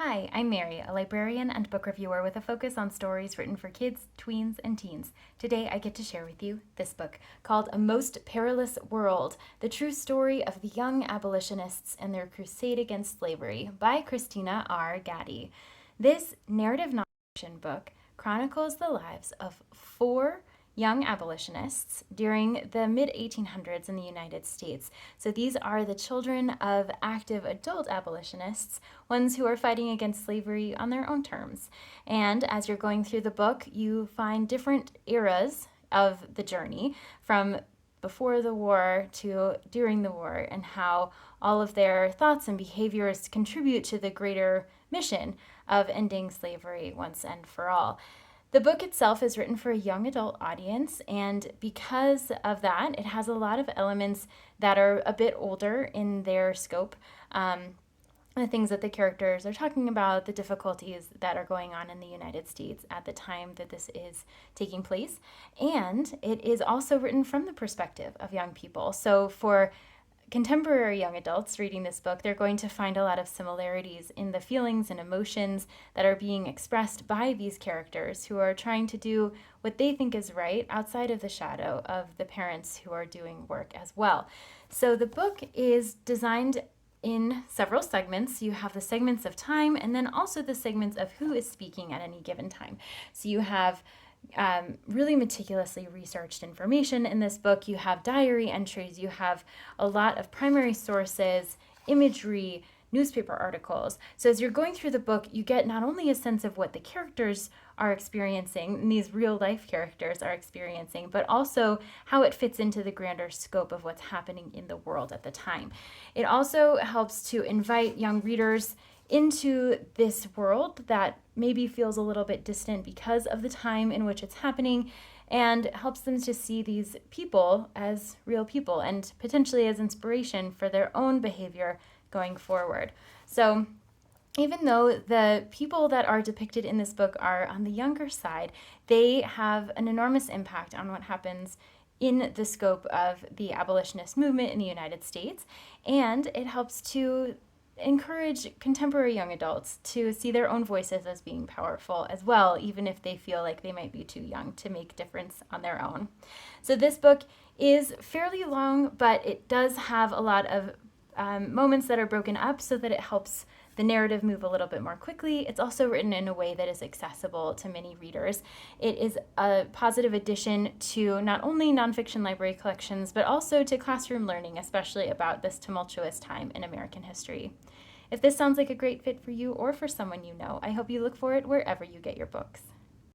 Hi, I'm Mary, a librarian and book reviewer with a focus on stories written for kids, tweens, and teens. Today I get to share with you this book called A Most Perilous World, the true story of the young abolitionists and their crusade against slavery by Christina R. Gaddy. This narrative nonfiction book chronicles the lives of four young abolitionists during the mid 1800s in the United States. So these are the children of active adult abolitionists, ones who are fighting against slavery on their own terms. And as you're going through the book, you find different eras of the journey from before the war to during the war, and how all of their thoughts and behaviors contribute to the greater mission of ending slavery once and for all. The book itself is written for a young adult audience, and because of that, it has a lot of elements that are a bit older in their scope. The things that the characters are talking about, the difficulties that are going on in the United States at the time that this is taking place. And it is also written from the perspective of young people. So for contemporary young adults reading this book, they're going to find a lot of similarities in the feelings and emotions that are being expressed by these characters who are trying to do what they think is right outside of the shadow of the parents who are doing work as well. So the book is designed in several segments. You have the segments of time and then also the segments of who is speaking at any given time. So you have really meticulously researched information in this book. You have diary entries, you have a lot of primary sources, imagery, newspaper articles. So as you're going through the book, you get not only a sense of what the characters are experiencing, and these real life characters are experiencing, but also how it fits into the grander scope of what's happening in the world at the time. It also helps to invite young readers into this world that maybe feels a little bit distant because of the time in which it's happening, and helps them to see these people as real people and potentially as inspiration for their own behavior going forward. So even though the people that are depicted in this book are on the younger side, they have an enormous impact on what happens in the scope of the abolitionist movement in the United States, and it helps to encourage contemporary young adults to see their own voices as being powerful as well, even if they feel like they might be too young to make a difference on their own. So this book is fairly long, but it does have a lot of moments that are broken up so that it helps the narrative move a little bit more quickly. It's also written in a way that is accessible to many readers. It is a positive addition to not only nonfiction library collections, but also to classroom learning, especially about this tumultuous time in American history. If this sounds like a great fit for you or for someone you know, I hope you look for it wherever you get your books.